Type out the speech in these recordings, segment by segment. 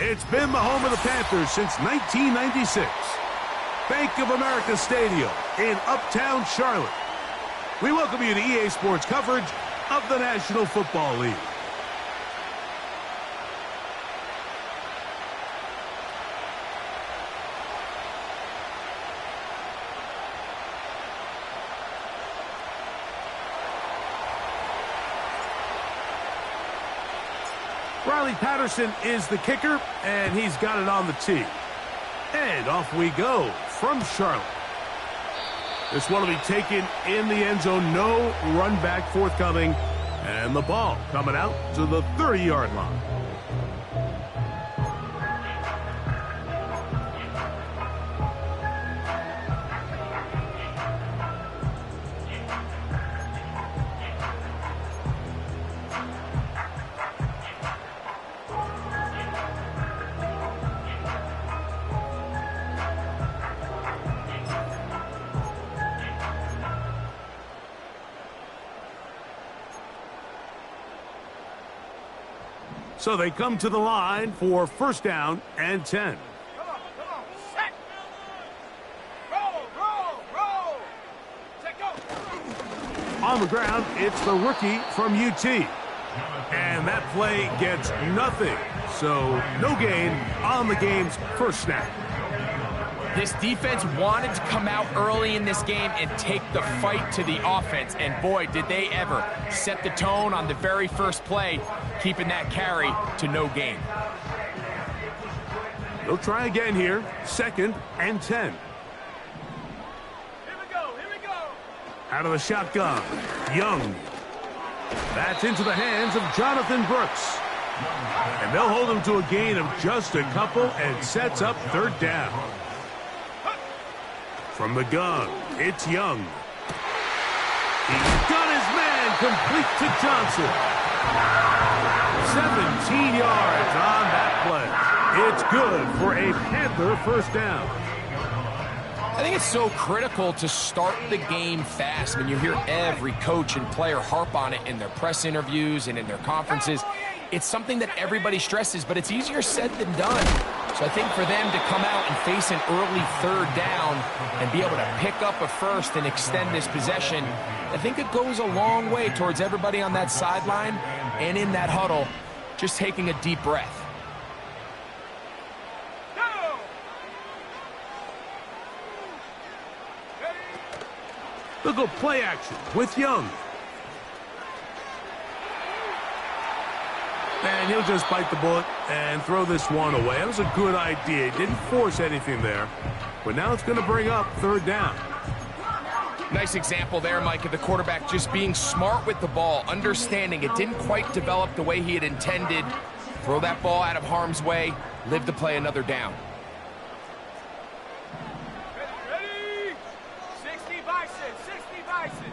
It's been the home of the Panthers since 1996. Bank of America Stadium in Uptown Charlotte. We welcome you to EA Sports coverage of the National Football League. Riley Patterson is the kicker, and he's got it on the tee. And off we go from Charlotte. This one will be taken in the end zone. No run back forthcoming. And the ball coming out to the 30-yard line. So they come to the line for first down and 10. Come on, set. Roll. Set, go. On the ground, it's the rookie from UT. And that play gets nothing. So no gain on the game's first snap. This defense wanted to come out early in this game and take the fight to the offense. And boy, did they ever set the tone on the very first play, keeping that carry to no gain. They'll try again here. Second and 10. Here we go. Out of the shotgun, Young. That's into the hands of Jonathan Brooks. And they'll hold him to a gain of just a couple and sets up third down. From the gun, it's Young. He's got his man complete to Johnson. 17 yards on that play. It's good for a Panther first down. I think it's so critical to start the game fast. I mean, you hear every coach and player harp on it in their press interviews and in their conferences. It's something that everybody stresses, but it's easier said than done. So I think for them to come out and face an early third down and be able to pick up a first and extend this possession, I think it goes a long way towards everybody on that sideline and in that huddle just taking a deep breath. They'll go play action with Young. And he'll just bite the bullet and throw this one away. That was a good idea. He didn't force anything there. But now it's going to bring up third down. Nice example there, Mike, of the quarterback just being smart with the ball, understanding it didn't quite develop the way he had intended. Throw that ball out of harm's way, live to play another down. Ready. 60 Bison.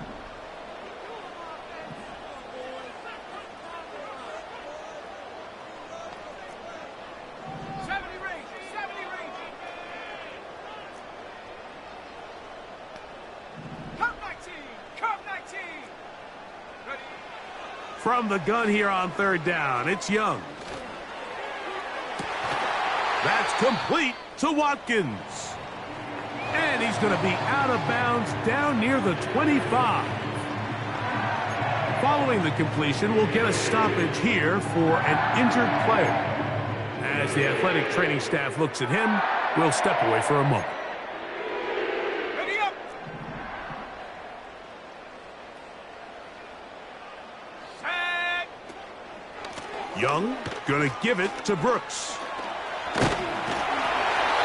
From the gun here on third down, it's Young. That's complete to Watkins. And he's going to be out of bounds down near the 25. Following the completion, we'll get a stoppage here for an injured player. As the athletic training staff looks at him, we'll step away for a moment. Ready up. Set. Young going to give it to Brooks.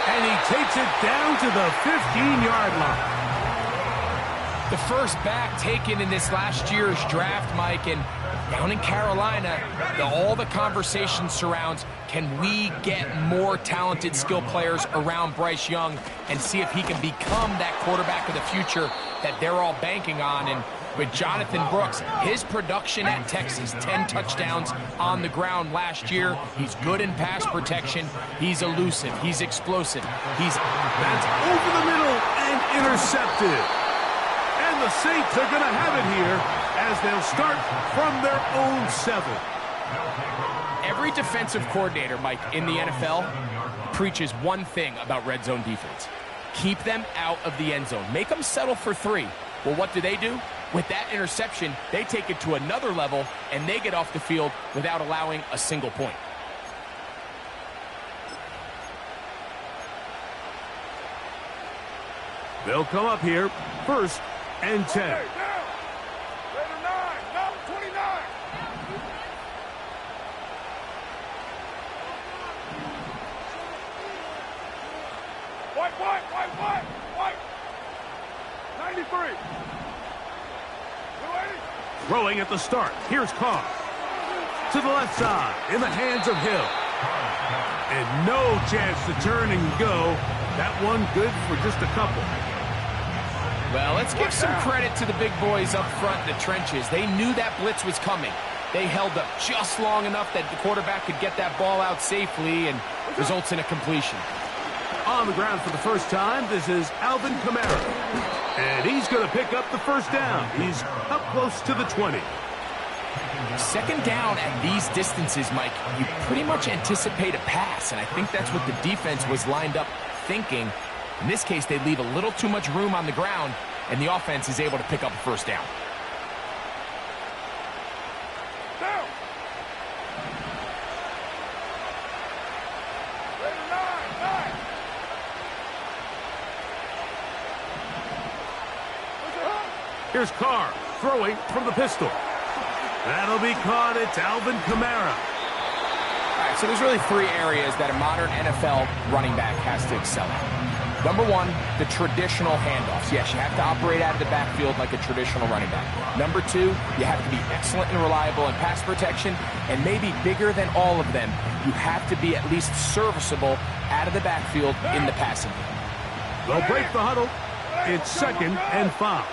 And he takes it down to the 15-yard line. The first back taken in this last year's draft, Mike, and down in Carolina, all the conversation surrounds, can we get more talented skill players around Bryce Young and see if he can become that quarterback of the future that they're all banking on? And with Jonathan Brooks, his production at Texas, 10 touchdowns on the ground last year. He's good in pass protection. He's elusive. He's explosive. That's over the middle and intercepted. And the Saints are going to have it here as they'll start from their own 7. Every defensive coordinator, Mike, in the NFL preaches one thing about red zone defense. Keep them out of the end zone. Make them settle for 3. Well, what do? With that interception, they take it to another level, and they get off the field without allowing a single point. They'll come up here, 1st and 10. Down. Raider 9. No, 29. White. 93. Throwing at the start. Here's Carr. To the left side, in the hands of Hill. And no chance to turn and go. That one good for just a couple. Well, let's give some credit to the big boys up front in the trenches. They knew that blitz was coming. They held up just long enough that the quarterback could get that ball out safely and results in a completion. On the ground for the first time, this is Alvin Kamara. And he's going to pick up the first down. He's up close to the 20. Second down at these distances, Mike, you pretty much anticipate a pass, and I think that's what the defense was lined up thinking. In this case, they leave a little too much room on the ground, and the offense is able to pick up a first down. Down. Raider 9. Here's Carr throwing from the pistol. That'll be caught. It's Alvin Kamara. All right, so there's really 3 areas that a modern NFL running back has to excel at. Number 1, the traditional handoffs. Yes, you have to operate out of the backfield like a traditional running back. Number 2, you have to be excellent and reliable in pass protection, and maybe bigger than all of them, you have to be at least serviceable out of the backfield in the passing game. They'll break the huddle. It's 2nd and 5.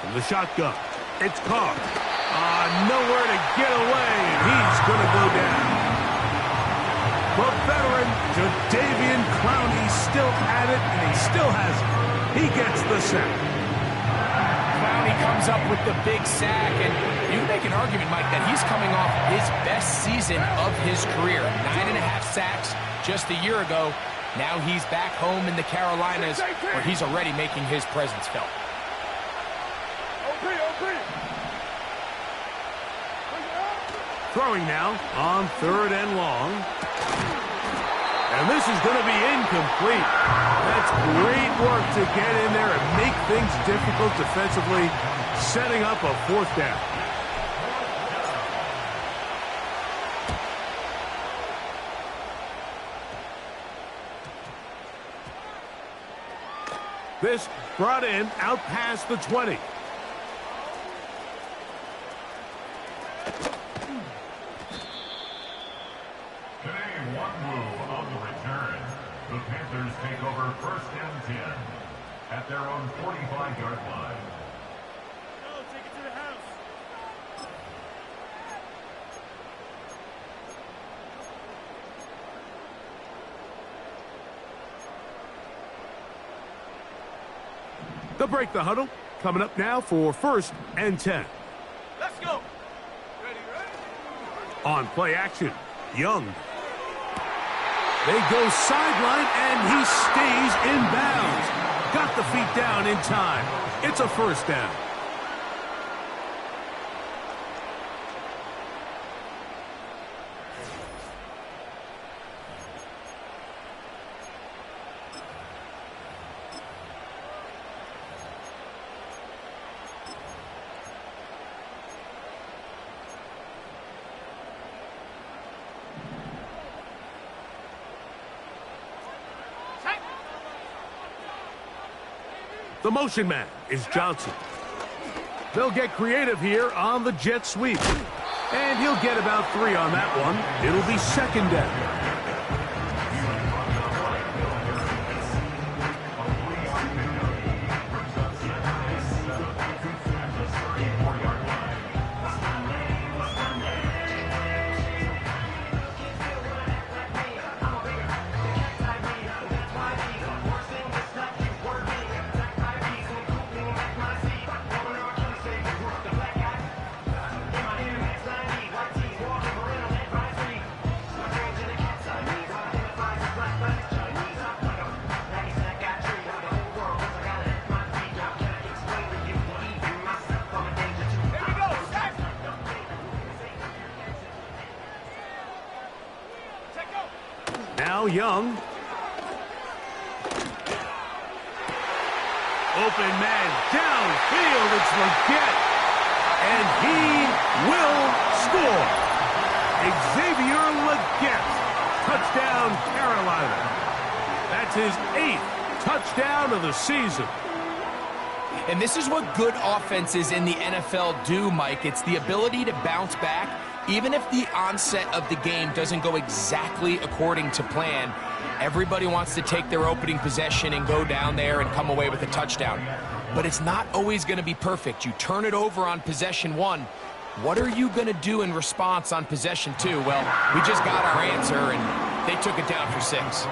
From the shotgun, it's Carr. Nowhere to get away, and he's going to go down. But veteran Jadeveon Clowney still at it, and he still has it. He gets the sack. Clowney comes up with the big sack, and you can make an argument, Mike, that he's coming off his best season of his career. 9.5 sacks just a year ago. Now he's back home in the Carolinas, where he's already making his presence felt. Throwing now on 3rd and long. And this is going to be incomplete. That's great work to get in there and make things difficult defensively, setting up a 4th down. This brought in out past the 20. The Panthers take over 1st and 10 at their own 45-yard line. Go, take it to the house. They'll break the huddle. Coming up now for 1st and 10. Let's go. Ready. On play action, Young. They go sideline, and he stays in bounds. Got the feet down in time. It's a 1st down. The motion man is Johnson. They'll get creative here on the jet sweep. And he'll get about 3 on that one. It'll be 2nd down. now Young. Open man downfield. It's Legette. And he will score. Xavier Legette. Touchdown, Carolina. That's his 8th touchdown of the season. And this is what good offenses in the NFL do, Mike. It's the ability to bounce back, even if the onset of the game doesn't go exactly according to plan. Everybody wants to take their opening possession and go down there and come away with a touchdown. But it's not always going to be perfect. You turn it over on possession 1. What are you going to do in response on possession 2? Well, we just got our answer, and they took it down for 6.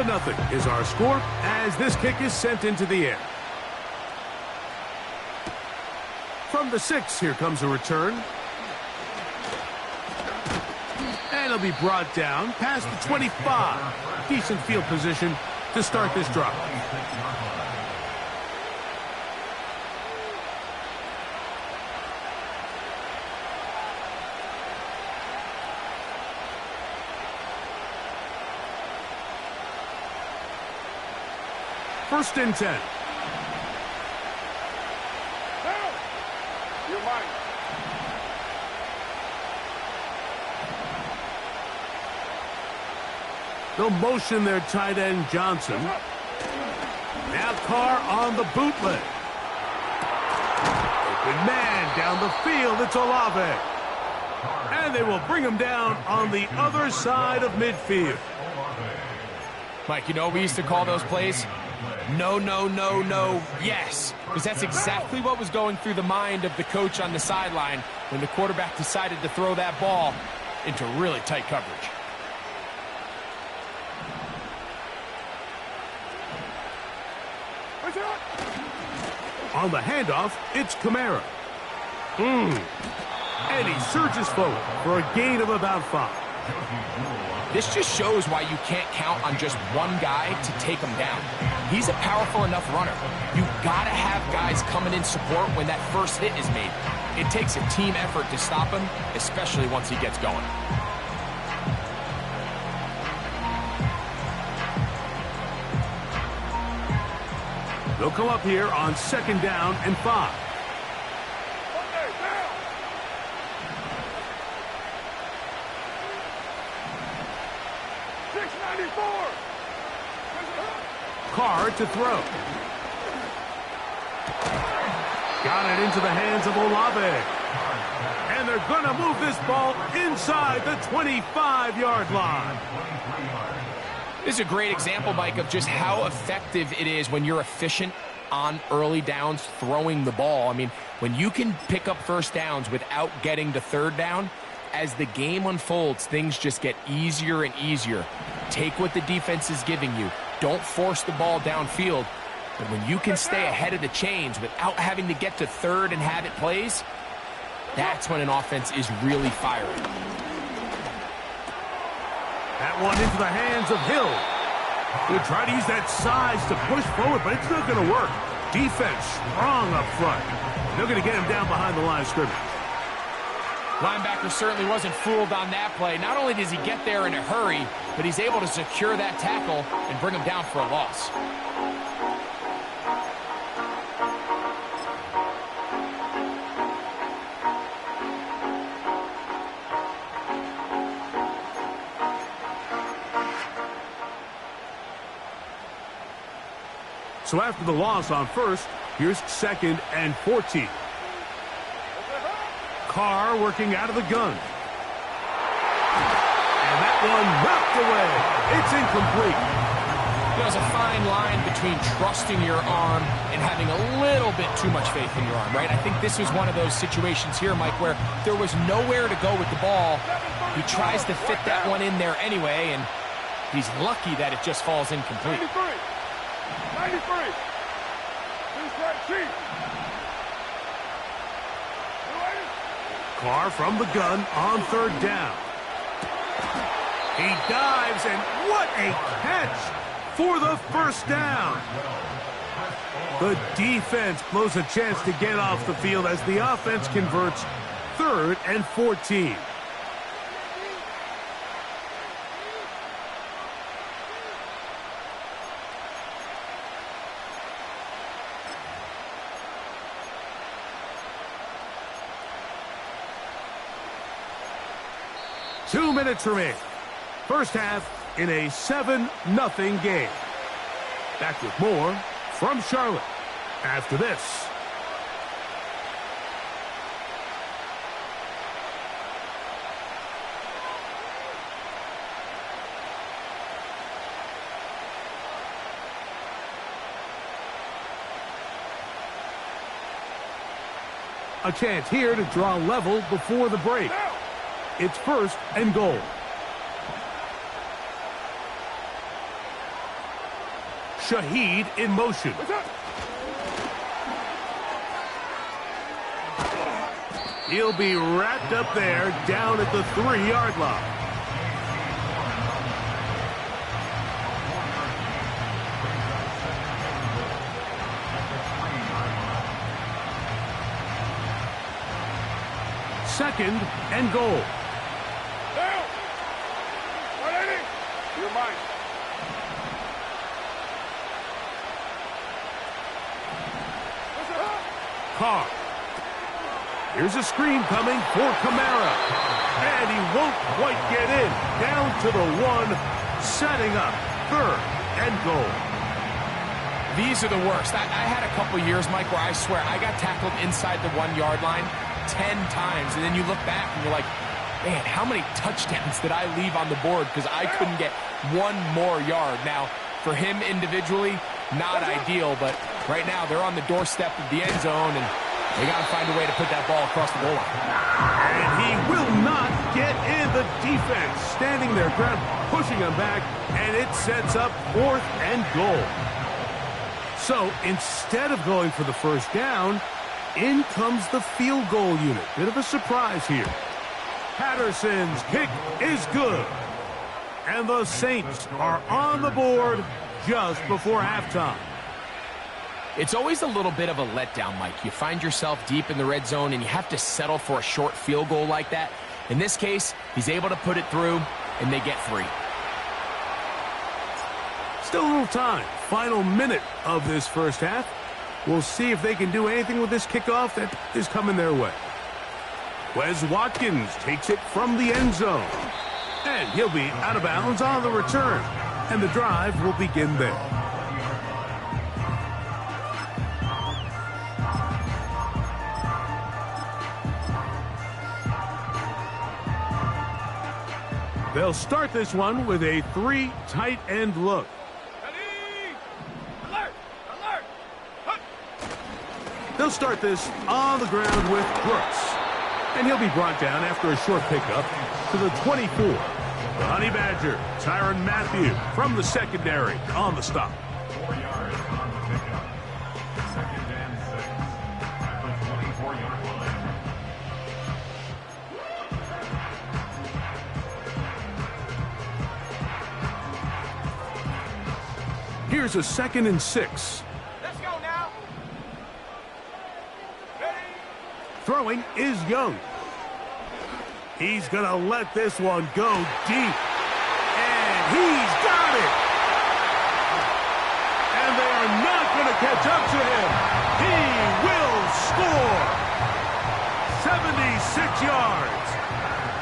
Nothing is our score as this kick is sent into the air. From the 6, here comes a return. And it'll be brought down past the 25. Decent field position to start this drive. First and 10. You're mine. They'll motion their tight end Johnson. Now Carr on the bootleg. Open man down the field. It's Olave. And they will bring him down on the other side of midfield. Mike, you know we used to call those plays? No, no, no, no, yes. Because that's exactly what was going through the mind of the coach on the sideline when the quarterback decided to throw that ball into really tight coverage. On the handoff, it's Kamara. And he surges forward for a gain of about 5. This just shows why you can't count on just one guy to take him down. He's a powerful enough runner. You've got to have guys coming in support when that first hit is made. It takes a team effort to stop him, especially once he gets going. They'll come up here on 2nd down and 5. 694. Carr to throw. Got it into the hands of Olave. And they're going to move this ball inside the 25-yard line. This is a great example, Mike, of just how effective it is when you're efficient on early downs throwing the ball. I mean, when you can pick up first downs without getting to 3rd down, as the game unfolds, things just get easier and easier. Take what the defense is giving you. Don't force the ball downfield. But when you can stay ahead of the chains without having to get to 3rd and have it plays, that's when an offense is really firing. That one into the hands of Hill. He'll try to use that size to push forward, but it's not going to work. Defense strong up front. They're going to get him down behind the line of scrimmage. Linebacker certainly wasn't fooled on that play. Not only does he get there in a hurry, but he's able to secure that tackle and bring him down for a loss. So after the loss on 1st, here's 2nd and 14. Carr working out of the gun. And that one knocked away. It's incomplete. There's a fine line between trusting your arm and having a little bit too much faith in your arm, right? I think this was one of those situations here, Mike, where there was nowhere to go with the ball. He tries to fit that one in there anyway, and he's lucky that it just falls incomplete. 93. This right cheek. Carr from the gun on 3rd down. He dives, and what a catch for the 1st down. The defense blows a chance to get off the field as the offense converts 3rd and 14. Two minutes remain. First half in a 7-0 game. Back with more from Charlotte after this. A chance here to draw level before the break. It's 1st and goal. Shaheed in motion. He'll be wrapped up there down at the 3-yard line. Second and goal. Down. 180. You're mine. Carr. Here's a screen coming for Kamara. And he won't quite get in. Down to the 1, setting up 3rd and goal. These are the worst. I had a couple years, Mike, where I swear I got tackled inside the 1-yard line 10 times, and then you look back and you're like, man, how many touchdowns did I leave on the board because I couldn't get one more yard? Now, for him individually, not ideal, but right now they're on the doorstep of the end zone, and they got to find a way to put that ball across the goal line. And he will not get in. The defense standing their ground, pushing him back, and it sets up 4th and goal. So instead of going for the first down, in comes the field goal unit. Bit of a surprise here. Patterson's kick is good. And the Saints are on the board just before halftime. It's always a little bit of a letdown, Mike. You find yourself deep in the red zone and you have to settle for a short field goal like that. In this case, he's able to put it through, and they get 3. Still a little time. Final minute of this first half. We'll see if they can do anything with this kickoff that is coming their way. Wes Watkins takes it from the end zone. And he'll be out of bounds on the return. And the drive will begin there. They'll start this one with a 3 tight end look. They'll start this on the ground with Brooks. And he'll be brought down after a short pickup to the 24. The Honey Badger, Tyrann Mathieu from the secondary on the stop. 4 yards on the pickup. 2nd and 6 at the 24-yard line. Here's a 2nd and 6. Let's go now. Ready? Throwing is Young. He's going to let this one go deep. And he's got it. And they are not going to catch up to him. He will score. 76 yards.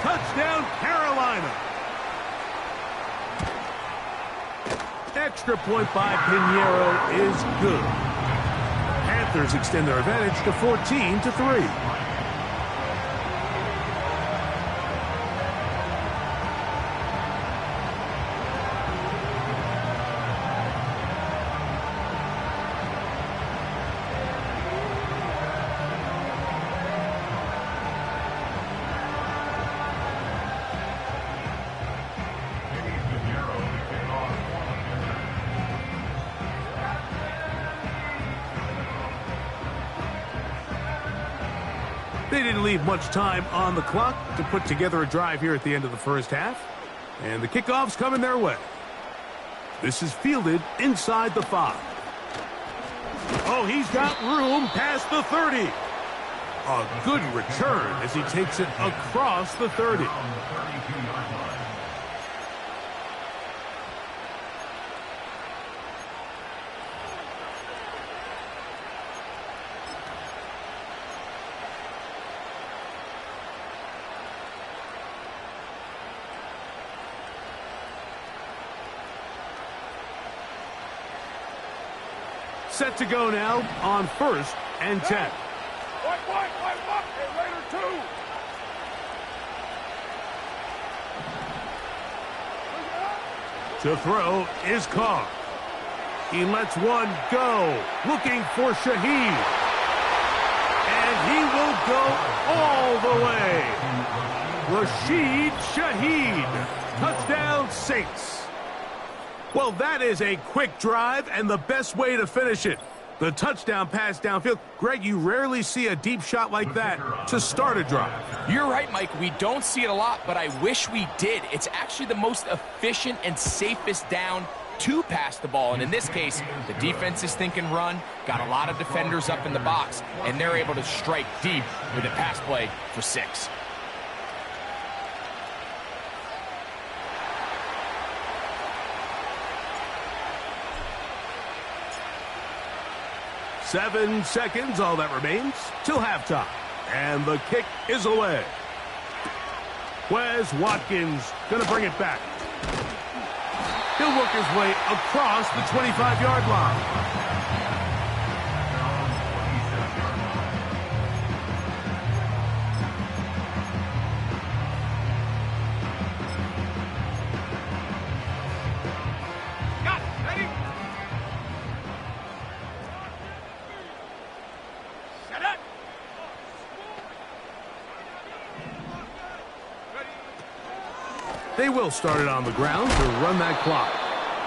Touchdown, Carolina. Extra point by Pinheiro is good. Panthers extend their advantage to 14-3. They didn't leave much time on the clock to put together a drive here at the end of the first half. And the kickoff's coming their way. This is fielded inside the 5. Oh, he's got room past the 30. A good return as he takes it across the 30. Set to go now on 1st and 10. White, and later two. To throw is Carr. He lets one go, looking for Shaheed. And he will go all the way. Rashid Shaheed. Touchdown, Saints. Well, that is a quick drive and the best way to finish it. The touchdown pass downfield. Greg, you rarely see a deep shot like that to start a drive. You're right, Mike. We don't see it a lot, but I wish we did. It's actually the most efficient and safest down to pass the ball. And in this case, the defense is thinking run, got a lot of defenders up in the box, and they're able to strike deep with a pass play for 6. Seven seconds, all that remains, till halftime. And the kick is away. Wes Watkins going to bring it back. He'll work his way across the 25-yard line. They will start it on the ground to run that clock.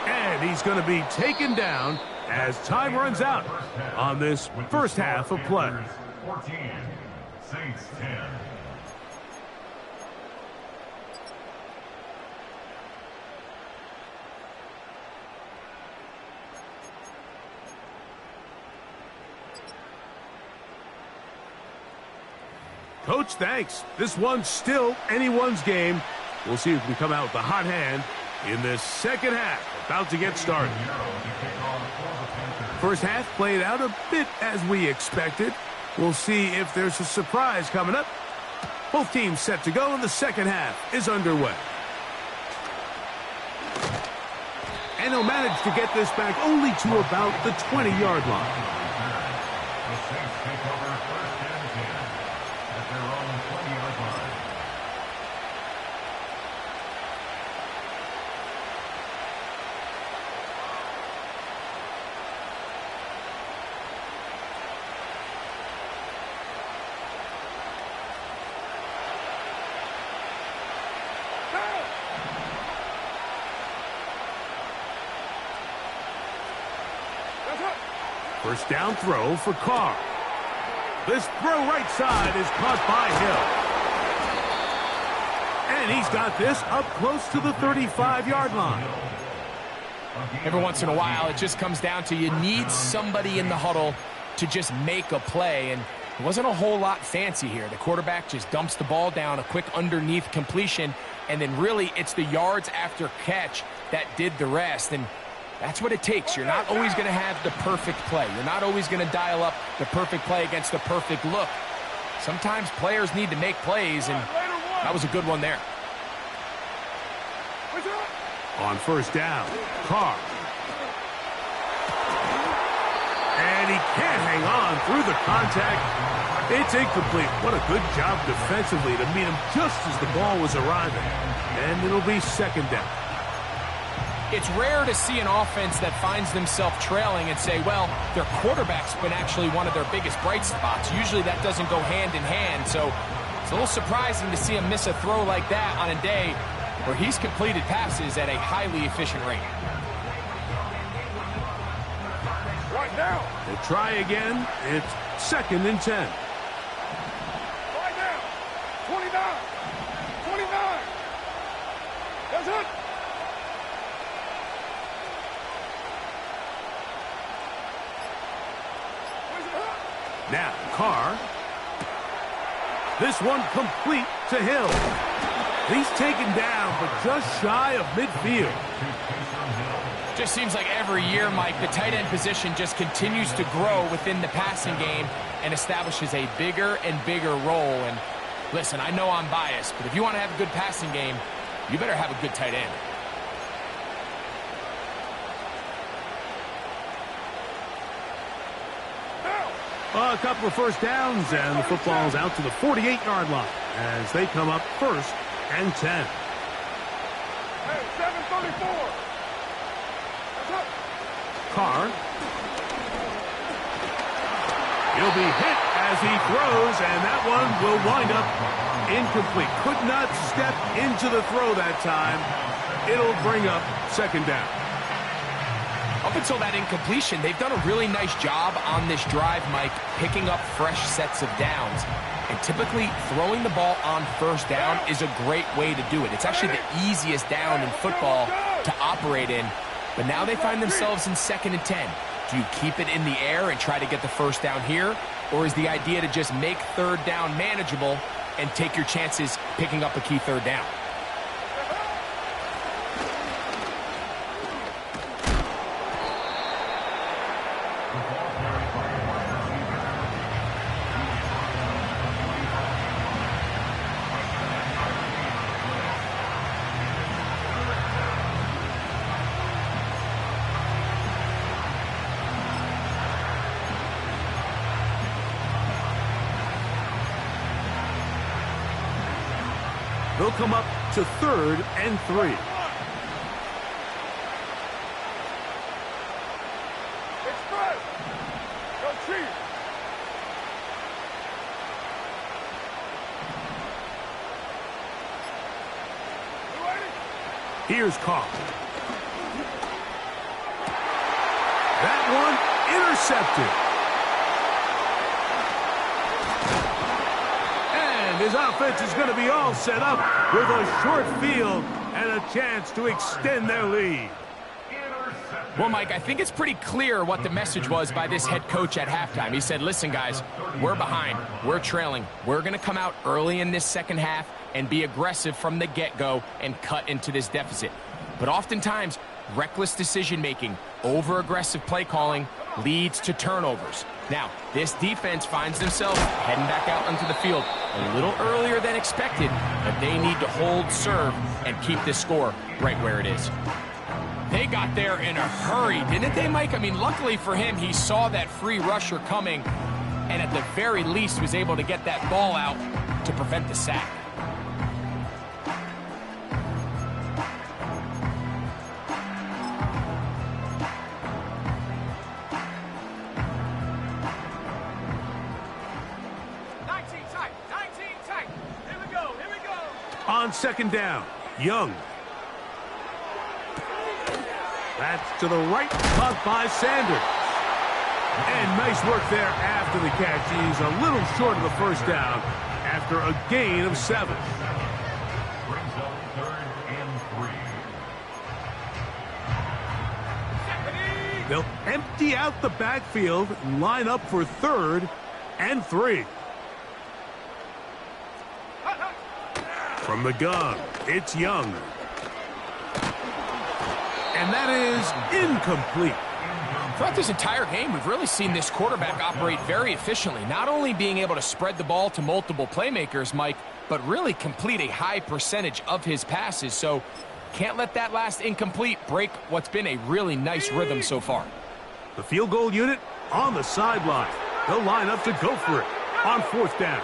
And he's going to be taken down as time runs out on this first half of play. 14, Saints 10. Coach, thanks. This one's still anyone's game. We'll see who can come out with the hot hand in this second half, about to get started. First half played out a bit as we expected. We'll see if there's a surprise coming up. Both teams set to go, and the second half is underway. And he'll manage to get this back only to about the 20-yard line. The Saints take over 1st and 10 at their own 20-yard line. First down throw for Carr. This throw right side is caught by Hill. And he's got this up close to the 35-yard line. Every once in a while, it just comes down to you need somebody in the huddle to just make a play. And it wasn't a whole lot fancy here. The quarterback just dumps the ball down, a quick underneath completion, and then really it's the yards after catch that did the rest. And that's what it takes. You're not always going to have the perfect play. You're not always going to dial up the perfect play against the perfect look. Sometimes players need to make plays, and that was a good one there. On first down, Carr. And he can't hang on through the contact. It's incomplete. What a good job defensively to meet him just as the ball was arriving. And it'll be second down. It's rare to see an offense that finds themselves trailing and say, well, their quarterback's been actually one of their biggest bright spots. Usually that doesn't go hand in hand, so it's a little surprising to see him miss a throw like that on a day where he's completed passes at a highly efficient rate. Right now. They'll try again. It's second and 10. Right now. 29. 29. That's it. Carr. This one complete to Hill. He's taken down, but just shy of midfield. Just seems like every year, Mike, the tight end position just continues to grow within the passing game and establishes a bigger and bigger role. And listen, I know I'm biased, but if you want to have a good passing game, you better have a good tight end. A couple of first downs, and the football's out to the 48-yard line as they come up 1st and 10. Hey, 7:34. Carr. He'll be hit as he throws, and that one will wind up incomplete. Could not step into the throw that time. It'll bring up 2nd down. Up until that incompletion, they've done a really nice job on this drive, Mike, picking up fresh sets of downs. And typically, throwing the ball on 1st down is a great way to do it. It's actually the easiest down in football to operate in. But now they find themselves in 2nd and 10. Do you keep it in the air and try to get the 1st down here? Or is the idea to just make 3rd down manageable and take your chances picking up a key 3rd down? They'll come up to 3rd and 3. Express. Go Chiefs. Here's Carr. That one intercepted. His offense is going to be all set up with a short field and a chance to extend their lead. Well, Mike, I think it's pretty clear what the message was by this head coach at halftime. He said, listen, guys, we're behind. We're trailing. We're going to come out early in this 2nd half and be aggressive from the get-go and cut into this deficit. But oftentimes, reckless decision-making, over-aggressive play calling leads to turnovers. Now, this defense finds themselves heading back out onto the field a little earlier than expected, but they need to hold serve and keep this score right where it is. They got there in a hurry, didn't they, Mike? I mean, luckily for him, he saw that free rusher coming and at the very least was able to get that ball out to prevent the sack. On 2nd down, Young. That's to the right, caught by Sanders. And nice work there after the catch. He's a little short of the 1st down after a gain of 7. Brings up 3rd and 3. They'll empty out the backfield and line up for 3rd and 3. From the gun, it's Young. And that is incomplete. Throughout this entire game, we've really seen this quarterback operate very efficiently, not only being able to spread the ball to multiple playmakers, Mike, but really complete a high percentage of his passes. So can't let that last incomplete break what's been a really nice rhythm so far. The field goal unit on the sideline. They'll line up to go for it on 4th down.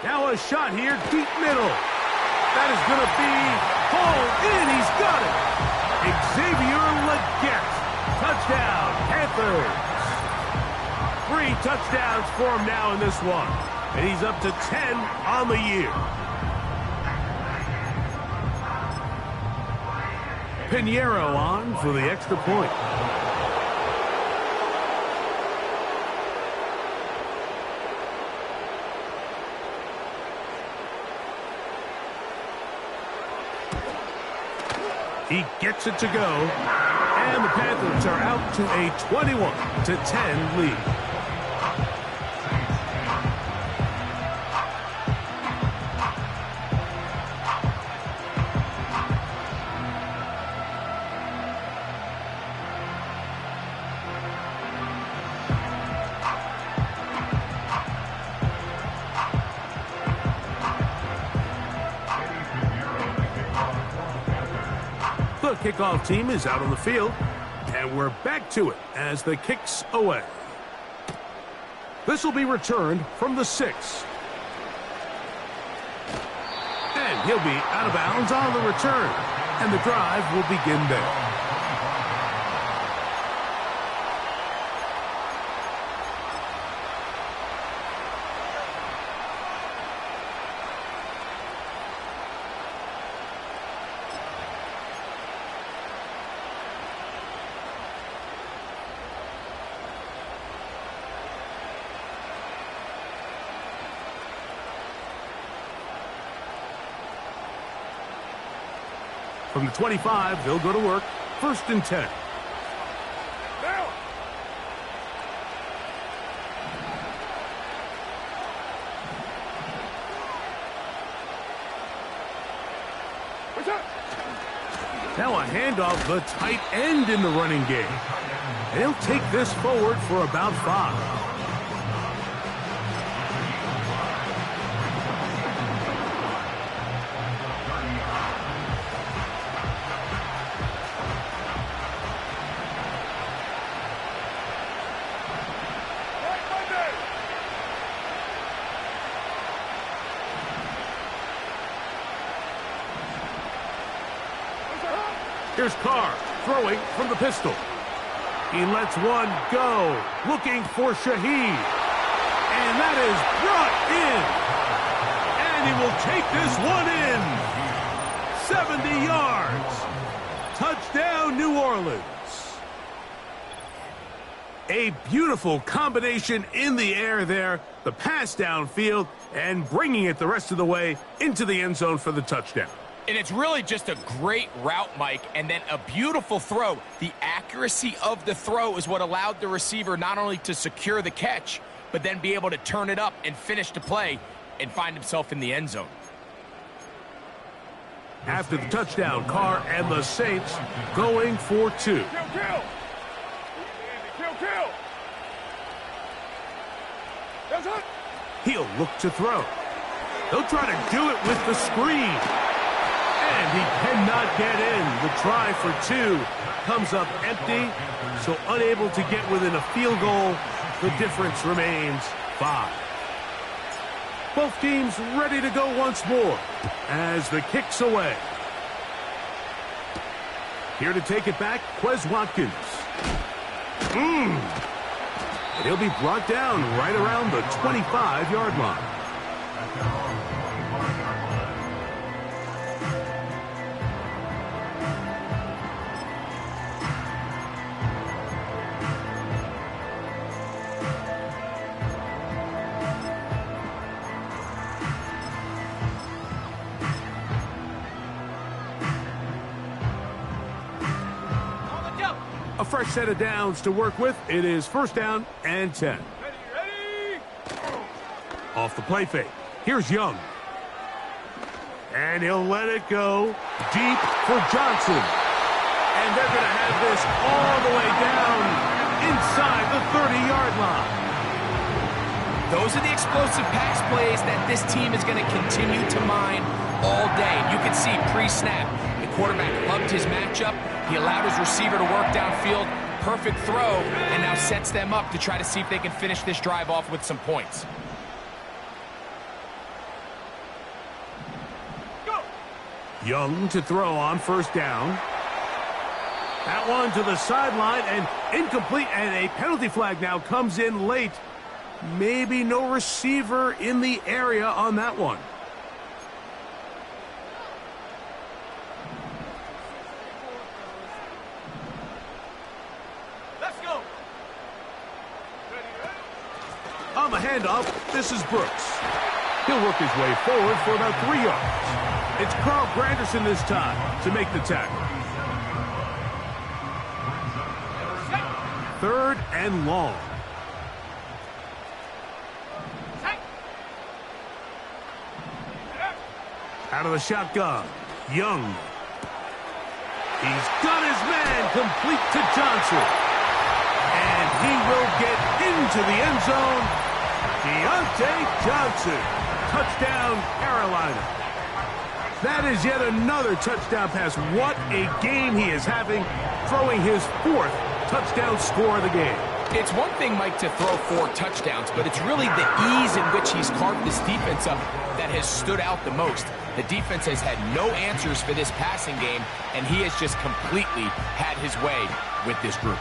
Now a shot here, deep middle. That is going to be hauled in. He's got it. Xavier Legette. Touchdown, Panthers. 3 touchdowns for him now in this one. And he's up to 10 on the year. Pinheiro on for the extra point. He gets it to go, And the Panthers are out to a 21-10 lead. The kickoff team is out on the field, and we're back to it as the kick's away. This will be returned from the 6. And he'll be out of bounds on the return, and the drive will begin there. From the 25, they'll go to work. 1st and 10. Down. What's up? Now a handoff, the tight end in the running game. And he'll take this forward for about 5. Here's Carr throwing from the pistol. He lets one go, looking for Shaheed. And that is brought in. And he will take this one in. 70 yards. Touchdown, New Orleans. A beautiful combination in the air there. The pass downfield and bringing it the rest of the way into the end zone for the touchdown. And it's really just a great route, Mike, and then a beautiful throw. The accuracy of the throw is what allowed the receiver not only to secure the catch, but then be able to turn it up and finish the play and find himself in the end zone. After the touchdown, Carr and the Saints going for 2. Kill, kill. Kill, kill. That's it. He'll look to throw. He'll try to do it with the screen. And he cannot get in. The try for 2 comes up empty, so unable to get within a field goal. The difference remains 5. Both teams ready to go once more as the kick's away. Here to take it back, Quez Watkins. And he'll be brought down right around the 25-yard line. A fresh set of downs to work with. It is 1st down and 10. Ready. Off the play fake. Here's Young. And he'll let it go deep for Johnson. And they're going to have this all the way down inside the 30-yard line. Those are the explosive pass plays that this team is going to continue to mine all day. You can see pre-snap, the quarterback loved his matchup. He allowed his receiver to work downfield. Perfect throw, and now sets them up to try to see if they can finish this drive off with some points. Go. Young to throw on 1st down. That one to the sideline and incomplete, and a penalty flag now comes in late. Maybe no receiver in the area on that one. On the handoff, this is Brooks. He'll work his way forward for about 3 yards. It's Carl Granderson this time to make the tackle. 3rd and long. Out of the shotgun, Young. He's got his man complete to Johnson. And he will get into the end zone. Deontay Johnson. Touchdown, Carolina. That is yet another touchdown pass. What a game he is having, throwing his 4th touchdown score of the game. It's one thing, Mike, to throw 4 touchdowns, but it's really the ease in which he's carved this defense up that has stood out the most. The defense has had no answers for this passing game, and he has just completely had his way with this group.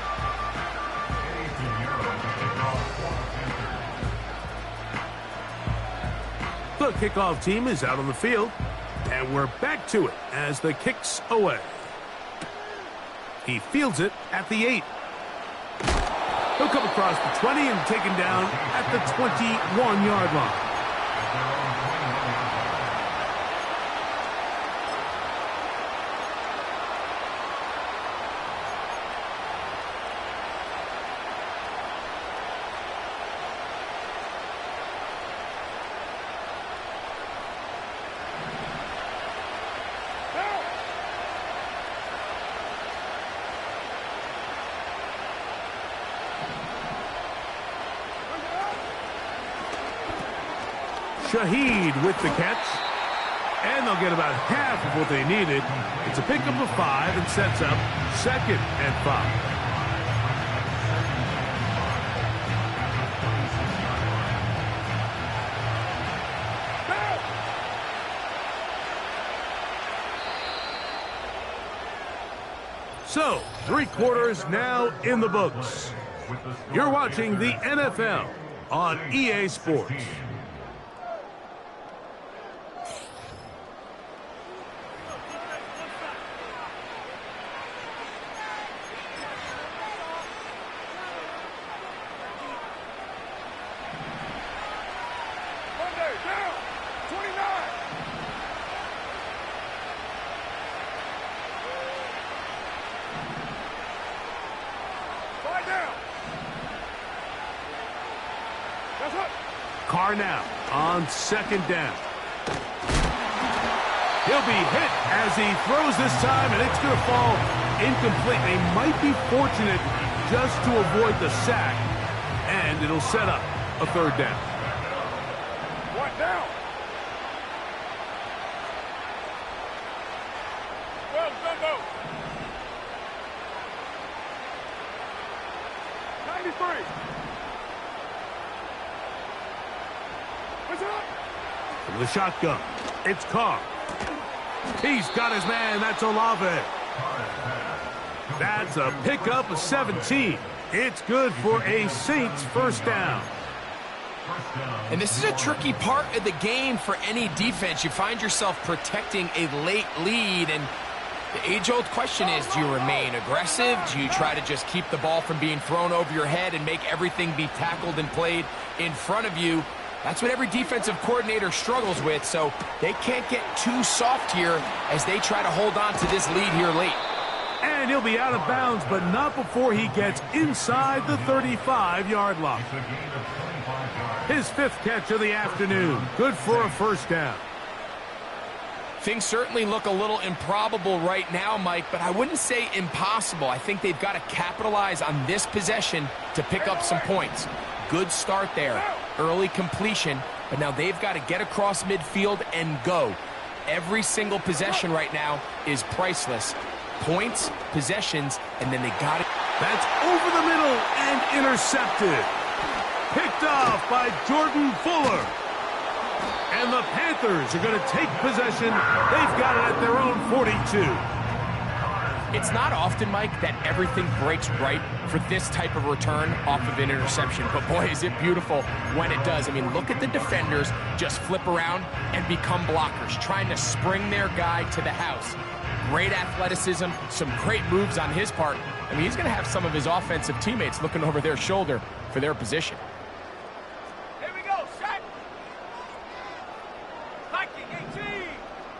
The kickoff team is out on the field, and we're back to it as the kick's away. He fields it at the 8. He'll come across the 20 and taken down at the 21-yard line. Shaheed with the catch. And they'll get about half of what they needed. It's a pickup of 5 and sets up 2nd and 5. So, 3 quarters now in the books. You're watching the NFL on EA Sports. Carr now on 2nd down. He'll be hit as he throws this time, and it's going to fall incomplete. They might be fortunate just to avoid the sack, and it'll set up a 3rd down. What down? Well, Dumbo. 93. From the shotgun, it's Carr. He's got his man. That's Olave. That's a pickup of 17. It's good for a Saints 1st down. And this is a tricky part of the game for any defense. You find yourself protecting a late lead, and the age-old question is, do you remain aggressive? Do you try to just keep the ball from being thrown over your head and make everything be tackled and played in front of you? That's what every defensive coordinator struggles with, so they can't get too soft here as they try to hold on to this lead here late. And he'll be out of bounds, but not before he gets inside the 35-yard line. His 5th catch of the afternoon. Good for a 1st down. Things certainly look a little improbable right now, Mike, but I wouldn't say impossible. I think they've got to capitalize on this possession to pick up some points. Good start there. Early completion, but now they've got to get across midfield and go. Every single possession right now is priceless. Points, possessions, and then they got it. That's over the middle and intercepted. Picked off by Jordan Fuller. And the Panthers are going to take possession. They've got it at their own 42. It's not often, Mike, that everything breaks right for this type of return off of an interception. But, boy, is it beautiful when it does. I mean, look at the defenders just flip around and become blockers, trying to spring their guy to the house. Great athleticism, some great moves on his part. I mean, he's going to have some of his offensive teammates looking over their shoulder for their position. Here we go, set. Viking 18.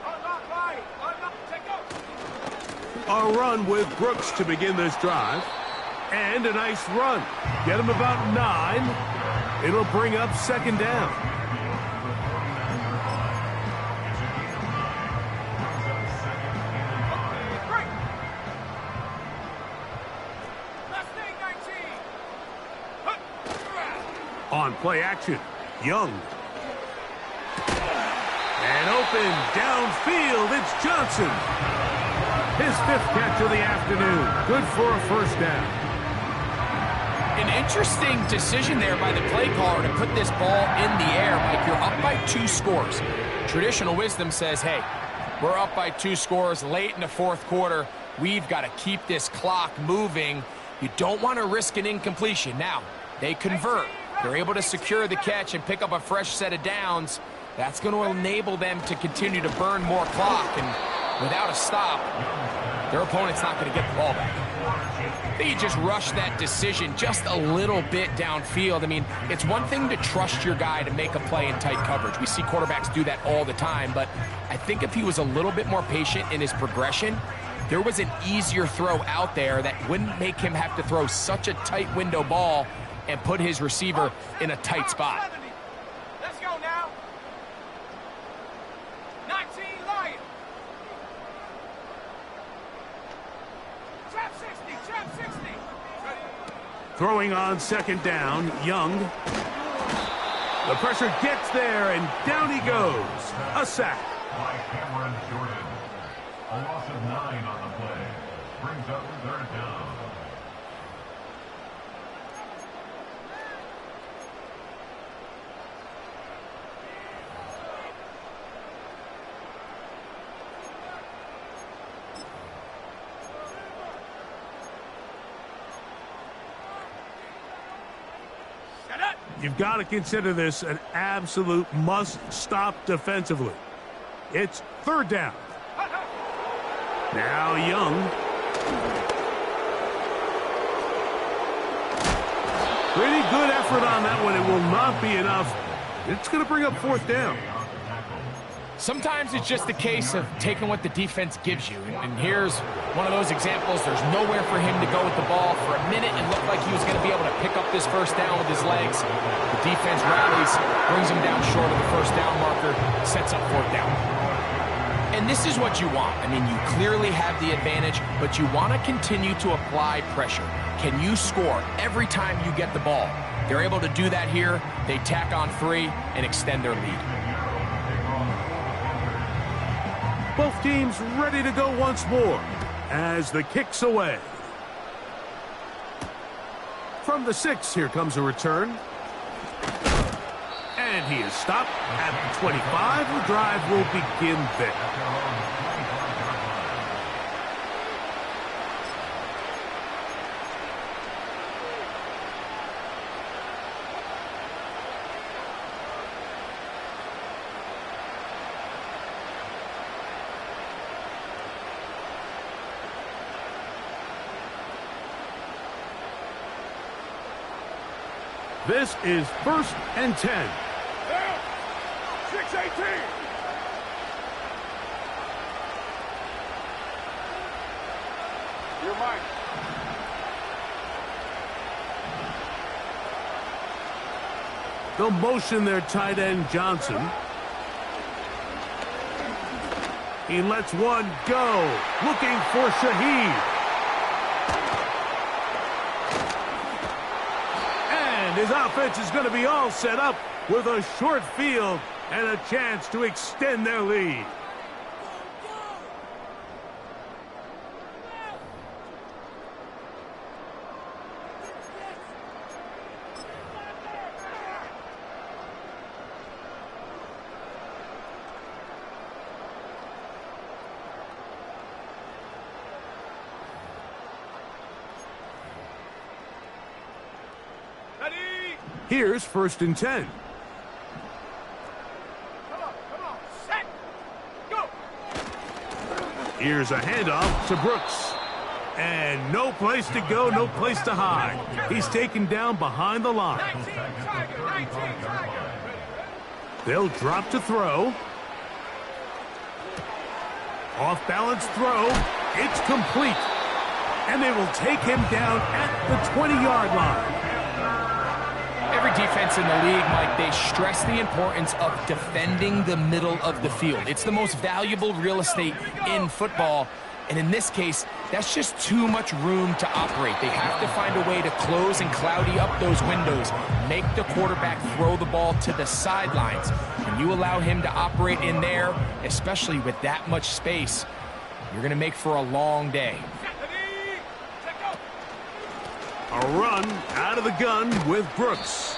Unlock right. Unlock, take go. A run with Brooks to begin this drive. And a nice run. Get him about 9. It'll bring up second down. On play action, Young. And open downfield, it's Johnson. His 5th catch of the afternoon. Good for a first down. An interesting decision there by the play caller to put this ball in the air. Mike, you're up by 2 scores. Traditional wisdom says, hey, we're up by 2 scores late in the 4th quarter. We've got to keep this clock moving. You don't want to risk an incompletion. Now, they convert. They're able to secure the catch and pick up a fresh set of downs. That's going to enable them to continue to burn more clock. And without a stop, their opponent's not going to get the ball back. They just rush that decision just a little bit downfield. I mean, it's one thing to trust your guy to make a play in tight coverage. We see quarterbacks do that all the time. But I think if he was a little bit more patient in his progression, there was an easier throw out there that wouldn't make him have to throw such a tight window ball and put his receiver in a tight spot. Let's go now. 19 Lions. Trap 60, trap 60. Throwing on second down, Young. The pressure gets there, and down he goes. A sack. By Cameron Jordan. A loss of 9 on the play. Brings up 3rd down. You've got to consider this an absolute must-stop defensively. It's 3rd down. Now Young. Pretty good effort on that one. It will not be enough. It's going to bring up 4th down. Sometimes it's just a case of taking what the defense gives you. And here's one of those examples. There's nowhere for him to go with the ball. For a minute, it looked like he was going to be able to pick up this first down with his legs. The defense rallies, brings him down short of the first down marker, sets up 4th down. And this is what you want. I mean, you clearly have the advantage, but you want to continue to apply pressure. Can you score every time you get the ball? They're able to do that here. They tack on 3 and extend their lead. Both teams ready to go once more as the kick's away. From the 6, here comes a return. And he is stopped at the 25. The drive will begin there. This is 1st and 10. Down. 6-18. You're Mike. They'll motion their tight end Johnson. He lets one go. Looking for Shaheed. His offense is going to be all set up with a short field and a chance to extend their lead. Here's 1st and 10. Come on, set, go. Here's a handoff to Brooks. And no place to go, no place to hide. He's taken down behind the line. 19 Tiger. They'll drop to throw. Off balance throw. It's complete. And they will take him down at the 20-yard line. Every defense in the league, Mike, they stress the importance of defending the middle of the field. It's the most valuable real estate in football. And in this case, that's just too much room to operate. They have to find a way to close and cloudy up those windows, make the quarterback throw the ball to the sidelines. When you allow him to operate in there, especially with that much space, you're going to make for a long day. A run out of the gun with Brooks.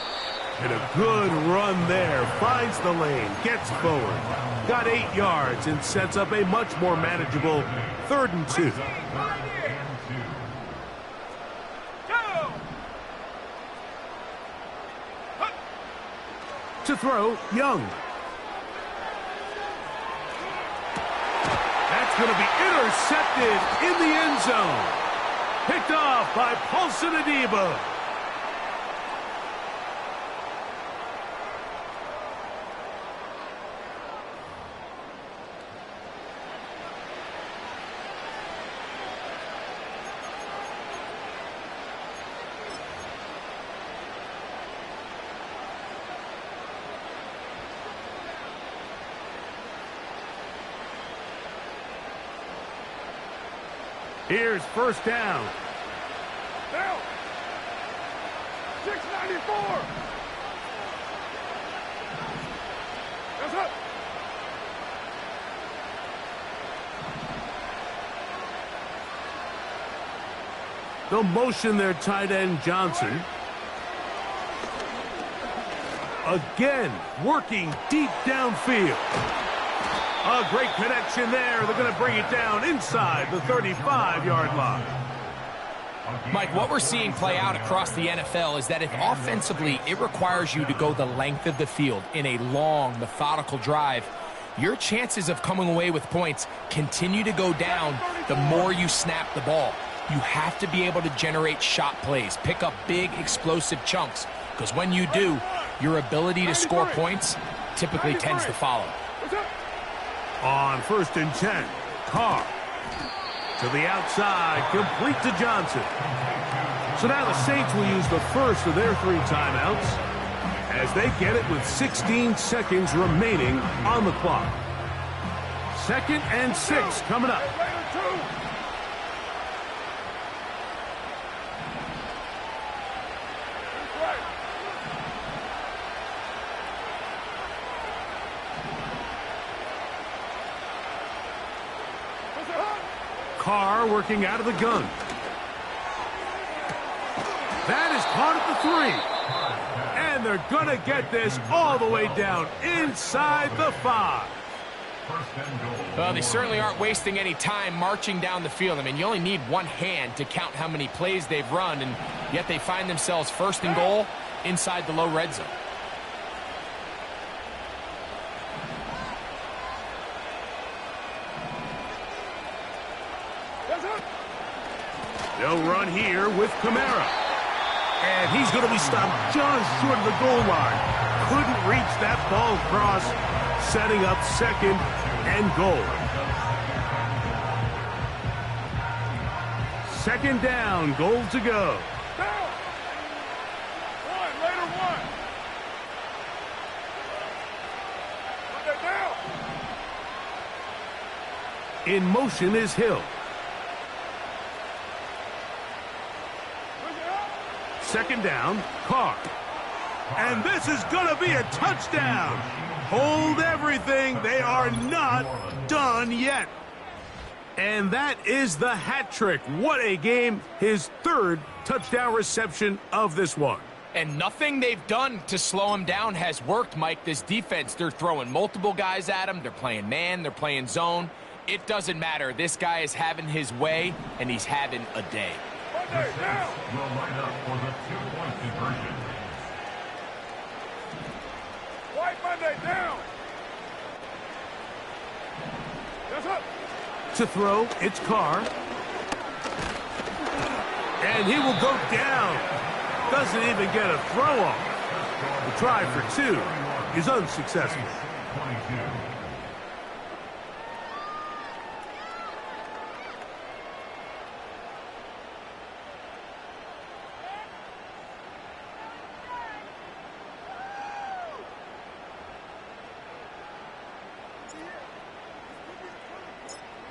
And a good run there. Finds the lane, gets forward. Got 8 yards and sets up a much more manageable 3rd and 2. To throw, Young. That's going to be intercepted in the end zone. Picked off by Paulson Adebo. Here's 1st down. Down. 694. That's up. They'll motion their tight end Johnson. Again, working deep downfield. A great connection there. They're going to bring it down inside the 35-yard line. Mike, what we're seeing play out across the NFL is that if offensively it requires you to go the length of the field in a long, methodical drive, your chances of coming away with points continue to go down the more you snap the ball. You have to be able to generate shot plays, pick up big, explosive chunks, because when you do, your ability to score points typically tends to follow. On 1st and 10, Carr to the outside, complete to Johnson. So now the Saints will use the first of their 3 timeouts as they get it with 16 seconds remaining on the clock. 2nd and 6 coming up. Carr working out of the gun. That is caught at the 3. And they're going to get this all the way down inside the 5. Well, they certainly aren't wasting any time marching down the field. I mean, you only need one hand to count how many plays they've run, and yet they find themselves 1st and goal inside the low red zone. They'll run here with Kamara. And he's going to be stopped just short of the goal line. Couldn't reach that ball across, setting up 2nd and goal. 2nd down, goal to go. Down. 1, later 1. Put that down. In motion is Hill. 2nd down, Carr. And this is going to be a touchdown. Hold everything. They are not done yet. And that is the hat trick. What a game. His 3rd touchdown reception of this one. And nothing they've done to slow him down has worked, Mike. This defense, they're throwing multiple guys at him. They're playing man. They're playing zone. It doesn't matter. This guy is having his way, and he's having a day. Will line up for the 2-point conversion. White Monday down. That's up. To throw, it's Carr. And he will go down. Doesn't even get a throw off. The try for 2 is unsuccessful. 22.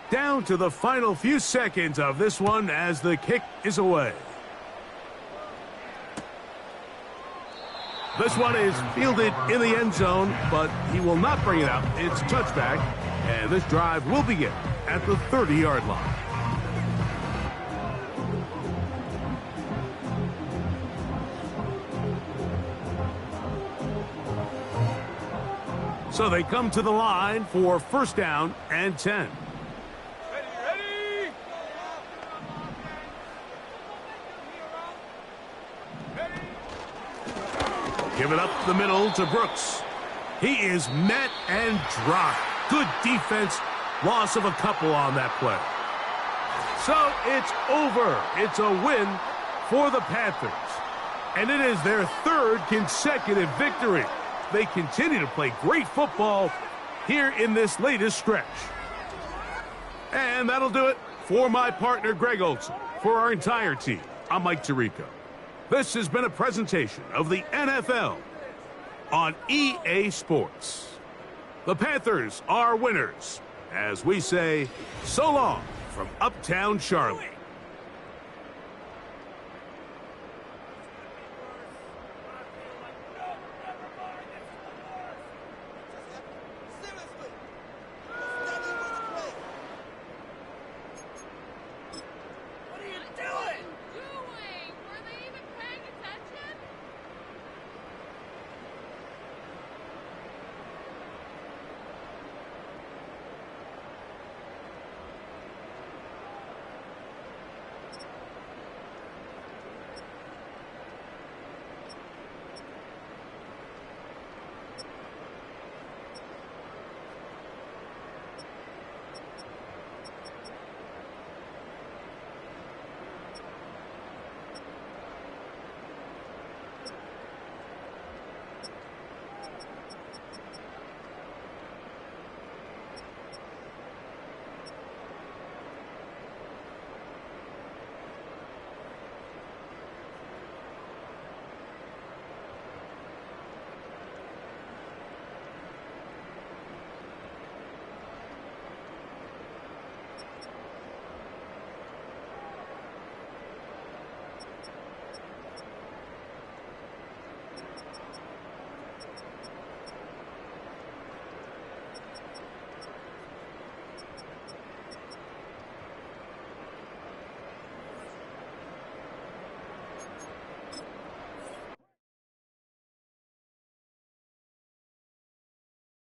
Down to the final few seconds of this one as the kick is away. This one is fielded in the end zone, but he will not bring it out. It's touchback, and this drive will begin at the 30-yard line. So they come to the line for first down and 10. Give it up the middle to Brooks. He is met and dropped. Good defense. Loss of a couple on that play. So it's over. It's a win for the Panthers. And it is their third consecutive victory. They continue to play great football here in this latest stretch. And that'll do it for my partner, Greg Olson. For our entire team, I'm Mike Tirico. This has been a presentation of the NFL on EA Sports. The Panthers are winners, as we say, so long from Uptown Charlotte.